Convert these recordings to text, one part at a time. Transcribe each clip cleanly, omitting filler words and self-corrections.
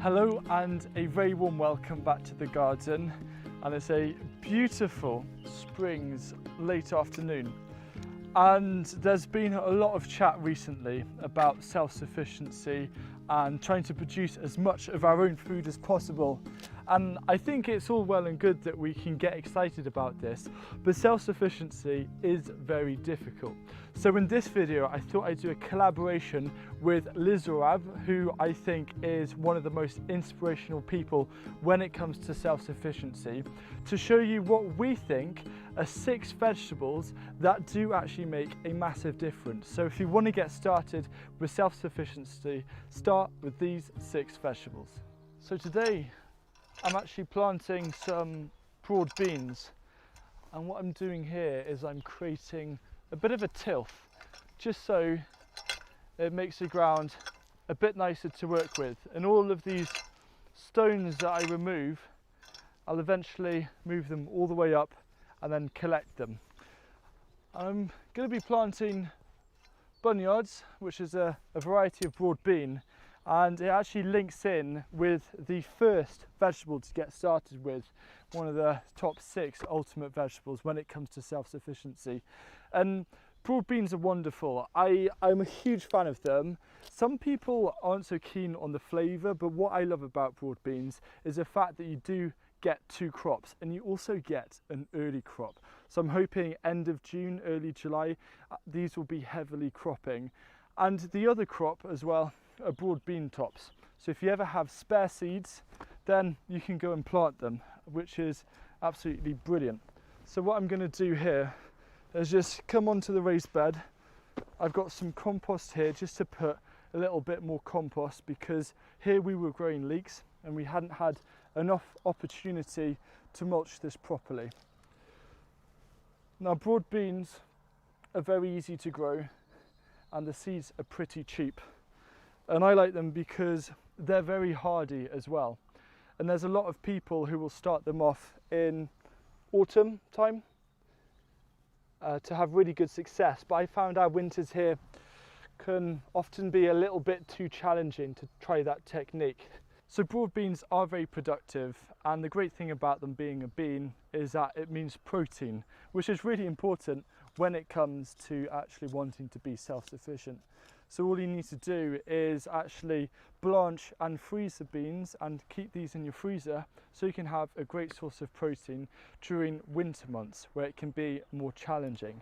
Hello and a very warm welcome back to the garden, and it's a beautiful spring's late afternoon, and there's been a lot of chat recently about self-sufficiency and trying to produce as much of our own food as possible. And I think it's all well and good that we can get excited about this, but self-sufficiency is very difficult. So in this video, I thought I'd do a collaboration with Liz Zorab, who I think is one of the most inspirational people when it comes to self-sufficiency, to show you what we think are 6 vegetables that do actually make a massive difference. So if you want to get started with self-sufficiency, start with these 6 vegetables. So today, I'm actually planting some broad beans, and what I'm doing here is I'm creating a bit of a tilth, just so it makes the ground a bit nicer to work with. And all of these stones that I remove, I'll eventually move them all the way up and then collect them. I'm going to be planting bunyards, which is a variety of broad bean, and it actually links in with the first vegetable to get started with, one of the top 6 ultimate vegetables when it comes to self-sufficiency. And broad beans are wonderful. I'm a huge fan of them. Some people aren't so keen on the flavour, but what I love about broad beans is the fact that you do get 2 crops, and you also get an early crop. So I'm hoping end of June, early July, these will be heavily cropping. And the other crop as well are broad bean tops. So if you ever have spare seeds, then you can go and plant them, which is absolutely brilliant. So what I'm going to do here is just come onto the raised bed. I've got some compost here just to put a little bit more compost, because here we were growing leeks and we hadn't had enough opportunity to mulch this properly. Now, broad beans are very easy to grow and the seeds are pretty cheap, and I like them because they're very hardy as well. And there's a lot of people who will start them off in autumn time to have really good success, but I found our winters here can often be a little bit too challenging to try that technique. So broad beans are very productive, and the great thing about them being a bean is that it means protein, which is really important when it comes to actually wanting to be self-sufficient. So all you need to do is actually blanch and freeze the beans and keep these in your freezer, so you can have a great source of protein during winter months where it can be more challenging.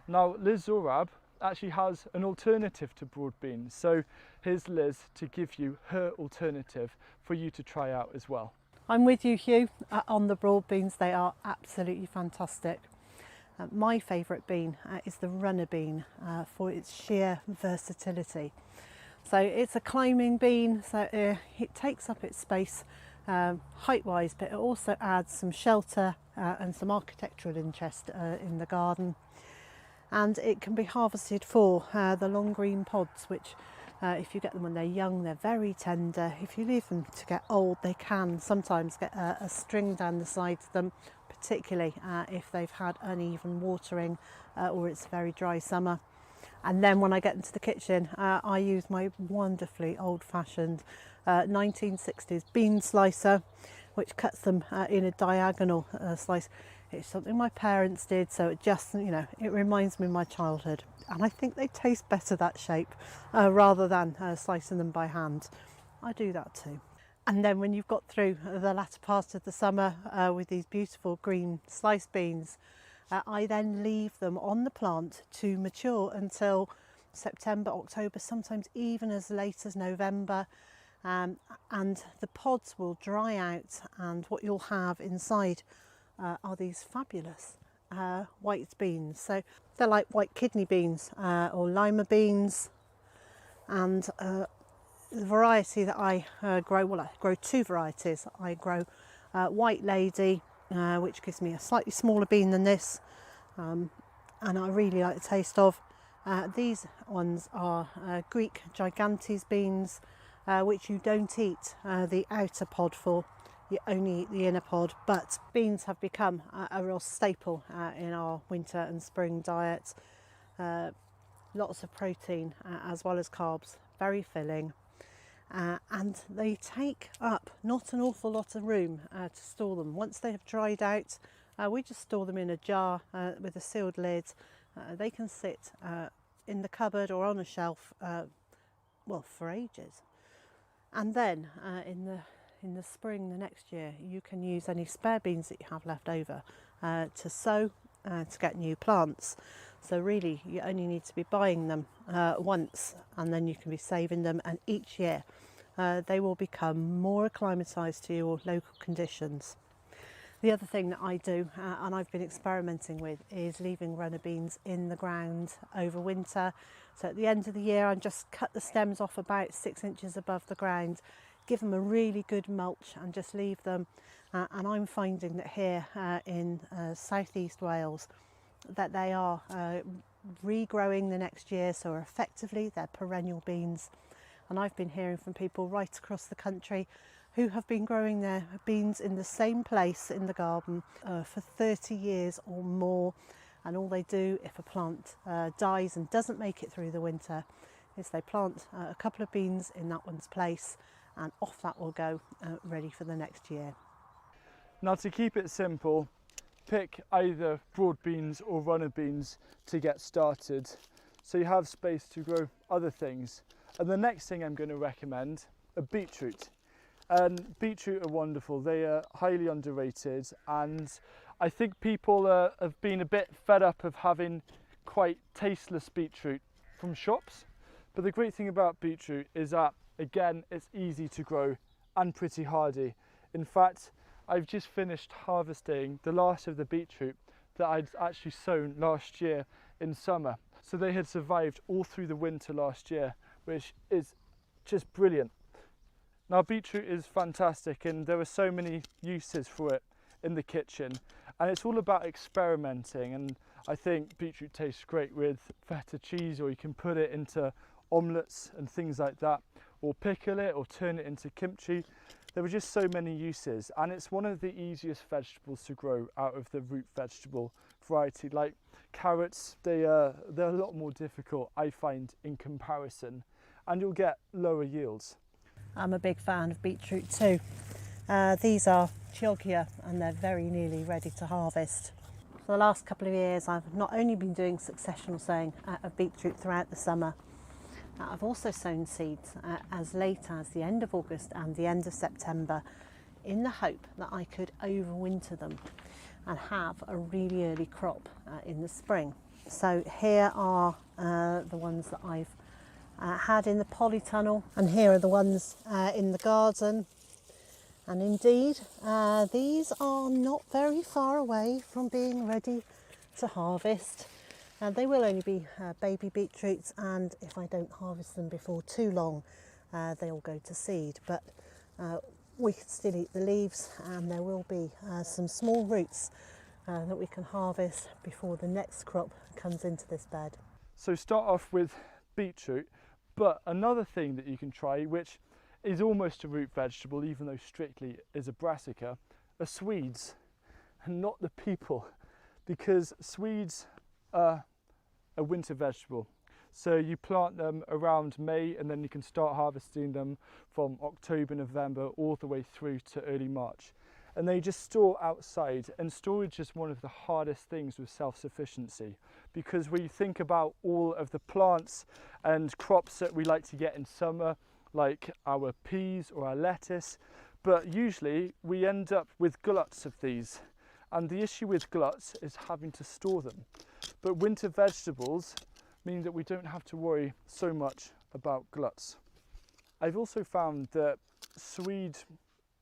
Now, Liz Zorab actually has an alternative to broad beans, so here's Liz to give you her alternative for you to try out as well. I'm with you, Hugh, on the broad beans. They are absolutely fantastic. My favourite bean is the runner bean for its sheer versatility. So it's a climbing bean, so it takes up its space height-wise, but it also adds some shelter and some architectural interest in the garden. And it can be harvested for the long green pods, which if you get them when they're young, they're very tender. If you leave them to get old, they can sometimes get a string down the sides of them, particularly if they've had uneven watering or it's a very dry summer. And then when I get into the kitchen, I use my wonderfully old-fashioned 1960s bean slicer, which cuts them in a diagonal slice. It's something my parents did, so it just, it reminds me of my childhood. And I think they taste better that shape rather than slicing them by hand. I do that too. And then when you've got through the latter part of the summer with these beautiful green sliced beans, I then leave them on the plant to mature until September, October, sometimes even as late as November. And the pods will dry out, and what you'll have inside are these fabulous white beans. So they're like white kidney beans or lima beans. And the variety that I grow, well, I grow 2 varieties. I grow White Lady, which gives me a slightly smaller bean than this, and I really like the taste of. These ones are Greek Gigantes beans, which you don't eat the outer pod for. You only eat the inner pod, but beans have become a real staple in our winter and spring diet. Lots of protein as well as carbs, very filling. and they take up not an awful lot of room to store them. Once they have dried out, we just store them in a jar with a sealed lid. They can sit in the cupboard or on a shelf, well, for ages. And then in the spring the next year, you can use any spare beans that you have left over to sow to get new plants. So really you only need to be buying them once, and then you can be saving them, and each year they will become more acclimatised to your local conditions. The other thing that I do, and I've been experimenting with, is leaving runner beans in the ground over winter. So at the end of the year, I just cut the stems off about 6 inches above the ground, give them a really good mulch and just leave them. And I'm finding that here in southeast Wales, that they are regrowing the next year, so effectively they're perennial beans. And I've been hearing from people right across the country who have been growing their beans in the same place in the garden for 30 years or more, and all they do if a plant dies and doesn't make it through the winter is they plant a couple of beans in that one's place, and off that will go, ready for the next year. Now, to keep it simple, pick either broad beans or runner beans to get started, so you have space to grow other things. And the next thing I'm going to recommend are beetroot. And beetroot are wonderful. They are highly underrated, and I think people have been a bit fed up of having quite tasteless beetroot from shops. But the great thing about beetroot is that, again, it's easy to grow and pretty hardy. In fact, I've just finished harvesting the last of the beetroot that I'd actually sown last year in summer. So they had survived all through the winter last year, which is just brilliant. Now, beetroot is fantastic, and there are so many uses for it in the kitchen, and it's all about experimenting. And I think beetroot tastes great with feta cheese, or you can put it into omelettes and things like that, or pickle it or turn it into kimchi. There are just so many uses, and it's one of the easiest vegetables to grow out of the root vegetable variety. Like carrots, they're a lot more difficult, I find, in comparison, and you'll get lower yields. I'm a big fan of beetroot too. These are Chioggia, and they're very nearly ready to harvest. For the last couple of years, I've not only been doing successional sowing of beetroot throughout the summer, I've also sown seeds as late as the end of August and the end of September, in the hope that I could overwinter them and have a really early crop in the spring. So here are the ones that I've had in the polytunnel, and here are the ones in the garden. And indeed, these are not very far away from being ready to harvest. They will only be baby beetroots, and if I don't harvest them before too long, they'll go to seed. But we can still eat the leaves, and there will be some small roots that we can harvest before the next crop comes into this bed. So start off with beetroot, but another thing that you can try, which is almost a root vegetable, even though strictly is a brassica, are swedes, and not the people, because swedes are a winter vegetable. So you plant them around May, and then you can start harvesting them from October, November, all the way through to early March. And they just store outside, and storage is one of the hardest things with self-sufficiency, because when you think about all of the plants and crops that we like to get in summer, like our peas or our lettuce, but usually we end up with gluts of these. And the issue with gluts is having to store them. But winter vegetables mean that we don't have to worry so much about gluts. I've also found that swede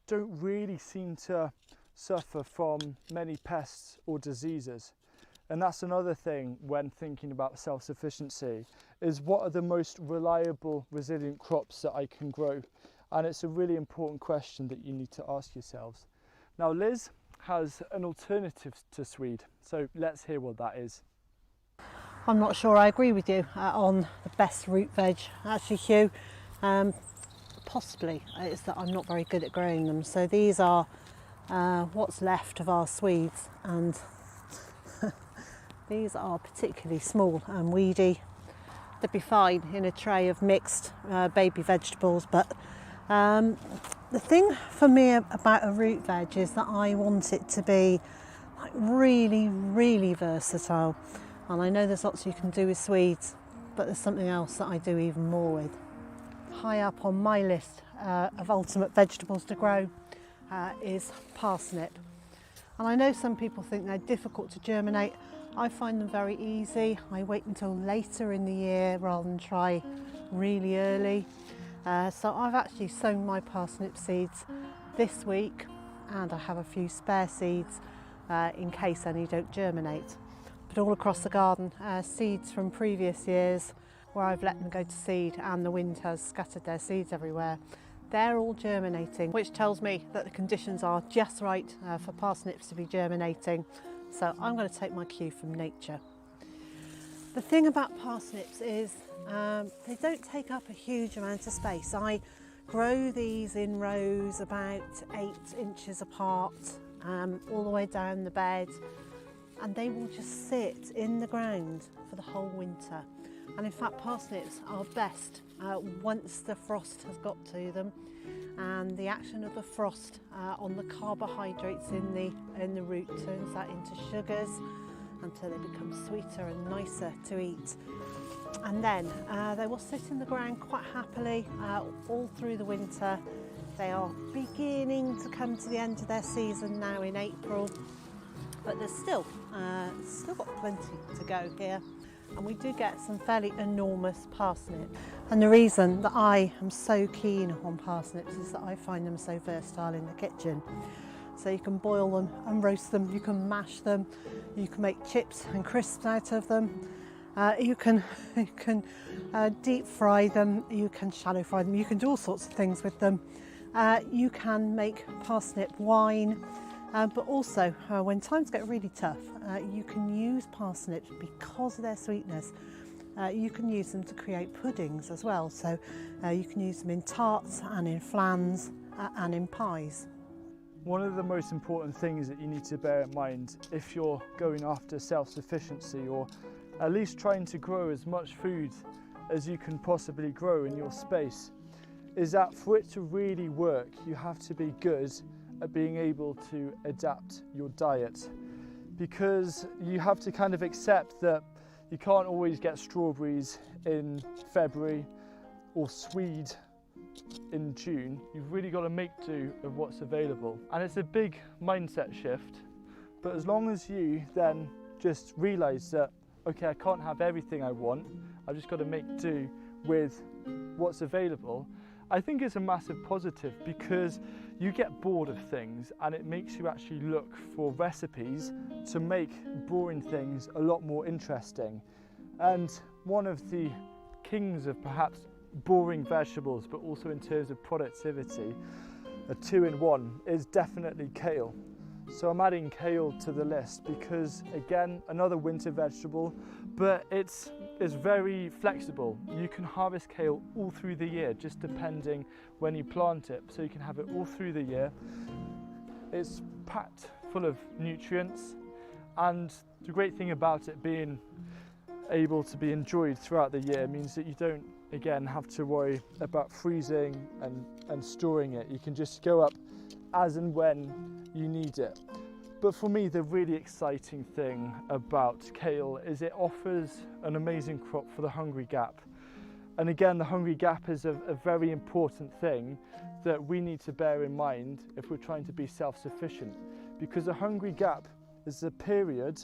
don't really seem to suffer from many pests or diseases. And that's another thing when thinking about self-sufficiency, is what are the most reliable, resilient crops that I can grow? And it's a really important question that you need to ask yourselves. Now, Liz has an alternative to swede, so let's hear what that is. I'm not sure I agree with you on the best root veg. Actually, Hugh, possibly it's that I'm not very good at growing them. So these are what's left of our swedes, and these are particularly small and weedy. They'd be fine in a tray of mixed baby vegetables, but The thing for me about a root veg is that I want it to be like really versatile. And I know there's lots you can do with Swedes, but there's something else that I do even more with. High up on my list of ultimate vegetables to grow is parsnip. And I know some people think they're difficult to germinate. I find them very easy. I wait until later in the year rather than try really early. So I've actually sown my parsnip seeds this week, and I have a few spare seeds in case any don't germinate. But all across the garden, seeds from previous years where I've let them go to seed and the wind has scattered their seeds everywhere, they're all germinating, which tells me that the conditions are just right for parsnips to be germinating. So I'm going to take my cue from nature. The thing about parsnips is they don't take up a huge amount of space. I grow these in rows about 8 inches apart, all the way down the bed, and they will just sit in the ground for the whole winter. And in fact, parsnips are best once the frost has got to them, and the action of the frost on the carbohydrates in the root turns that into sugars until they become sweeter and nicer to eat. And then they will sit in the ground quite happily all through the winter. They are beginning to come to the end of their season now in April, but there's still got plenty to go here. And we do get some fairly enormous parsnip. And the reason that I am so keen on parsnips is that I find them so versatile in the kitchen. So you can boil them and roast them, you can mash them, you can make chips and crisps out of them, you can deep fry them, you can shallow fry them, you can do all sorts of things with them. You can make parsnip wine. But also, when times get really tough, you can use parsnips because of their sweetness. You can use them to create puddings as well. So you can use them in tarts and in flans and in pies. One of the most important things that you need to bear in mind if you're going after self-sufficiency, or at least trying to grow as much food as you can possibly grow in your space, is that for it to really work, you have to be good at being able to adapt your diet, because you have to kind of accept that you can't always get strawberries in February or swede in June. You've really got to make do of what's available, and it's a big mindset shift. But as long as you then just realise that, okay, I can't have everything I want, I've just got to make do with what's available, I think it's a massive positive, because you get bored of things and it makes you actually look for recipes to make boring things a lot more interesting. And one of the kings of perhaps boring vegetables, but also in terms of productivity, a 2-in-1, is definitely kale. So I'm adding kale to the list because, again, another winter vegetable, but it's very flexible. You can harvest kale all through the year, just depending when you plant it. So you can have it all through the year. It's packed full of nutrients, and the great thing about it being able to be enjoyed throughout the year means that you don't, again, have to worry about freezing and storing it. You can just go up as and when you need it. But for me, the really exciting thing about kale is it offers an amazing crop for the hungry gap. And again, the hungry gap is a very important thing that we need to bear in mind if we're trying to be self-sufficient, because the hungry gap is a period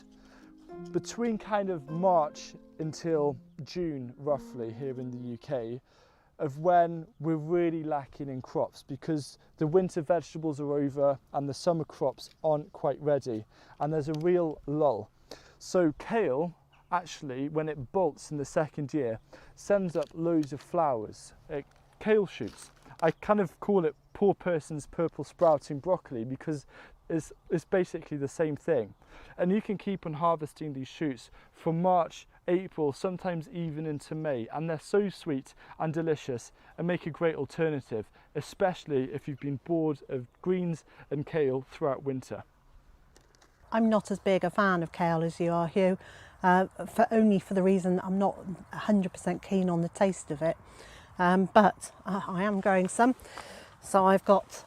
between kind of March until June, roughly, here in the UK, of when we're really lacking in crops, because the winter vegetables are over and the summer crops aren't quite ready, and there's a real lull. So kale, actually, when it bolts in the second year, sends up loads of flowers, kale shoots. I kind of call it poor person's purple sprouting broccoli, because it's basically the same thing. And you can keep on harvesting these shoots from March, April, sometimes even into May, and they're so sweet and delicious and make a great alternative, especially if you've been bored of greens and kale throughout winter. I'm not as big a fan of kale as you are, Hugh, only for the reason I'm not 100% keen on the taste of it. but I am growing some. So I've got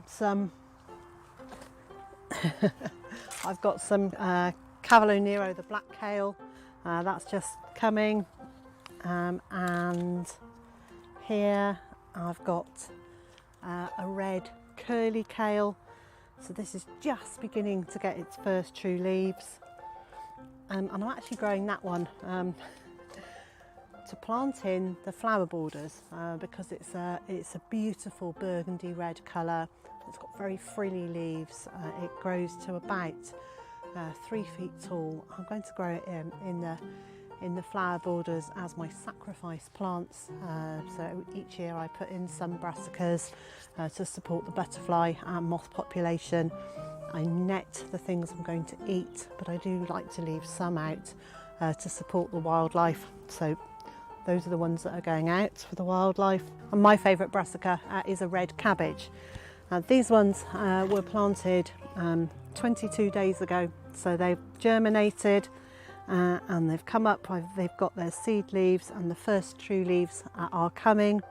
some I've got some Cavolo Nero, the black kale, that's just coming, and here I've got a red curly kale, so this is just beginning to get its first true leaves, and I'm actually growing that one to plant in the flower borders because it's a beautiful burgundy red colour. It's got very frilly leaves. It grows to about 3 feet tall. I'm going to grow it in the flower borders as my sacrifice plants. So each year I put in some brassicas to support the butterfly and moth population. I net the things I'm going to eat, but I do like to leave some out to support the wildlife. So those are the ones that are going out for the wildlife. And my favourite brassica is a red cabbage. These ones were planted 22 days ago, so they've germinated and they've come up, they've got their seed leaves and the first true leaves are coming.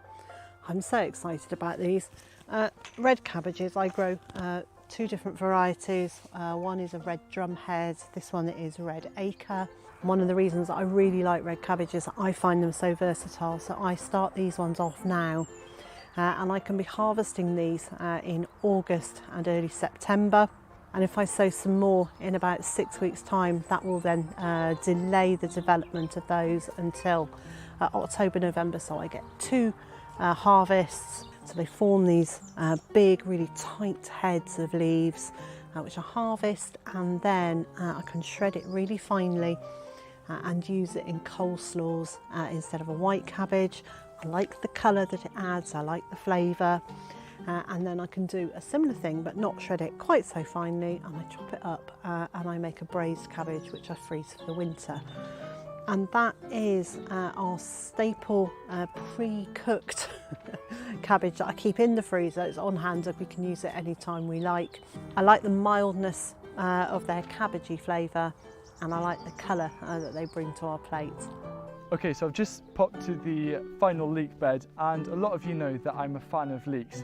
I'm so excited about these. Red cabbages, I grow 2 different varieties. One is a red drumhead, this one is red acre. One of the reasons I really like red cabbages, I find them so versatile, so I start these ones off now. And I can be harvesting these in August and early September, and if I sow some more in about 6 weeks time, that will then delay the development of those until October, November, so I get 2 harvests. So they form these big, really tight heads of leaves which I harvest, and then I can shred it really finely and use it in coleslaws instead of a white cabbage. I like the colour that it adds, I like the flavour, and then I can do a similar thing but not shred it quite so finely, and I chop it up and I make a braised cabbage which I freeze for the winter. And that is our staple pre-cooked cabbage that I keep in the freezer. It's on hand and we can use it anytime we like. I like the mildness of their cabbagey flavour, and I like the colour that they bring to our plate. Okay, so I've just popped to the final leek bed, and a lot of you know that I'm a fan of leeks,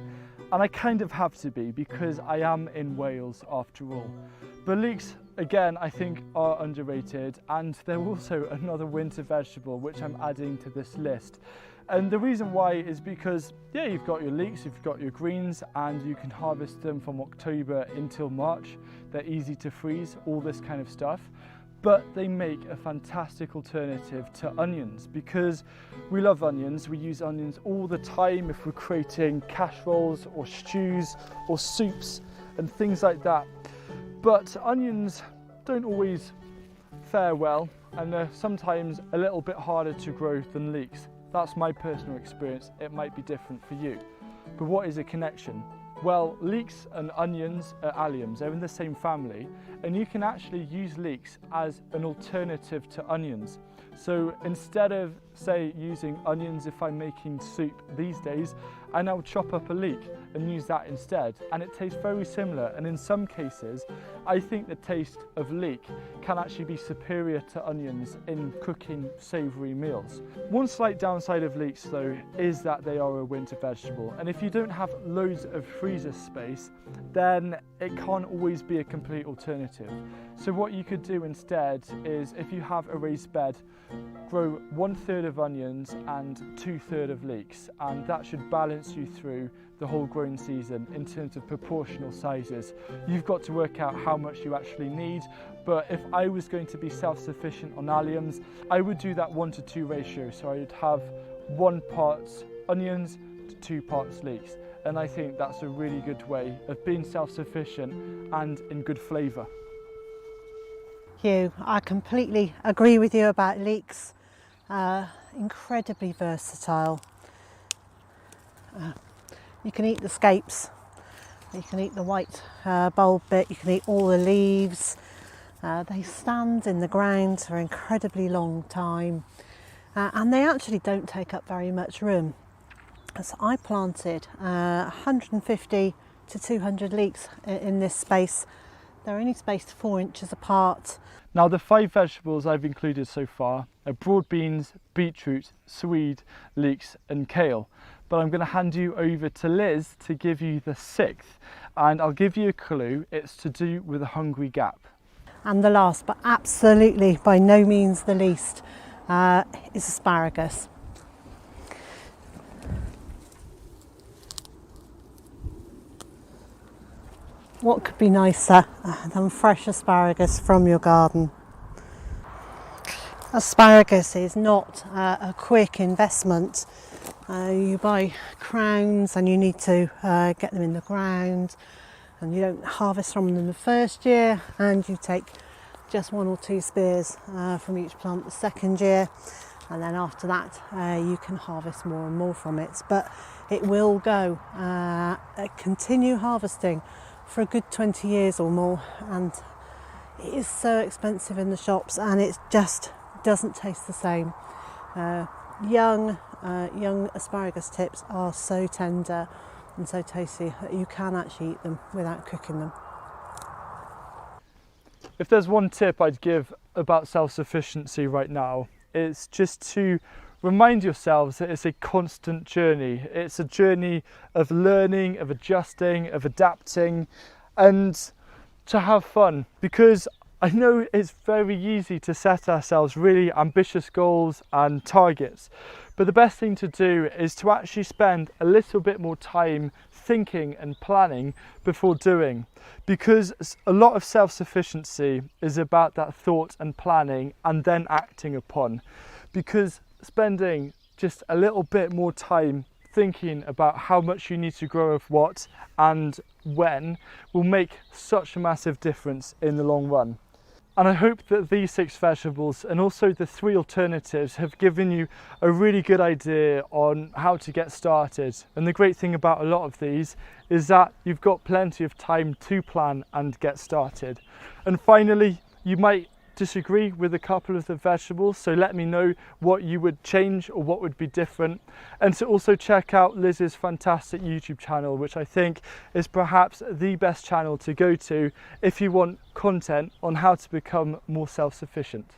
and I kind of have to be because I am in Wales after all. But leeks, again, I think are underrated, and they're also another winter vegetable which I'm adding to this list. And the reason why is because, yeah, you've got your leeks, you've got your greens, and you can harvest them from October until March. They're easy to freeze, all this kind of stuff. But they make a fantastic alternative to onions because we love onions. We use onions all the time if we're creating casseroles or stews or soups and things like that. But onions don't always fare well, and they're sometimes a little bit harder to grow than leeks. That's my personal experience. It might be different for you. But what is a connection? Well, leeks and onions are alliums, they're in the same family, and you can actually use leeks as an alternative to onions. So instead of, say, using onions if I'm making soup these days, I now chop up a leek and use that instead, and it tastes very similar, and in some cases I think the taste of leek can actually be superior to onions in cooking savoury meals. One slight downside of leeks though is that they are a winter vegetable, and if you don't have loads of freezer space, then it can't always be a complete alternative. So what you could do instead is, if you have a raised bed, grow 1/3 of onions and 2/3 of leeks, and that should balance you through the whole growing season in terms of proportional sizes. You've got to work out how much you actually need, but if I was going to be self-sufficient on alliums, I would do that 1:2 ratio, so I would have 1 part onions to 2 parts leeks, and I think that's a really good way of being self-sufficient and in good flavour. Hugh, I completely agree with you about leeks. Incredibly versatile. You can eat the scapes, you can eat the white bulb bit, you can eat all the leaves. They stand in the ground for an incredibly long time, and they actually don't take up very much room. So I planted 150 to 200 leeks in this space They're only spaced 4 inches apart. Now the 5 vegetables I've included so far are broad beans, beetroot, swede, leeks and kale. But I'm going to hand you over to Liz to give you the 6th, and I'll give you a clue. It's to do with a hungry gap. And the last, but absolutely by no means the least, is asparagus. What could be nicer than fresh asparagus from your garden? Asparagus is not a quick investment. You buy crowns and you need to get them in the ground, and you don't harvest from them the first year, and you take just 1 or 2 spears from each plant the second year, and then after that you can harvest more and more from it. But it will go continue harvesting for a good 20 years or more, and it is so expensive in the shops, and it just doesn't taste the same. Young asparagus tips are so tender and so tasty that you can actually eat them without cooking them. If there's one tip I'd give about self-sufficiency right now, it's just to remind yourselves that it's a constant journey. It's a journey of learning, of adjusting, of adapting, and to have fun. Because I know it's very easy to set ourselves really ambitious goals and targets, but the best thing to do is to actually spend a little bit more time thinking and planning before doing, because a lot of self-sufficiency is about that thought and planning and then acting upon. Because spending just a little bit more time thinking about how much you need to grow of what and when will make such a massive difference in the long run. And I hope that these 6 vegetables and also the 3 alternatives have given you a really good idea on how to get started. And the great thing about a lot of these is that you've got plenty of time to plan and get started. And finally, you might disagree with a couple of the vegetables, so let me know what you would change or what would be different. And to also check out Liz's fantastic YouTube channel, which I think is perhaps the best channel to go to if you want content on how to become more self-sufficient.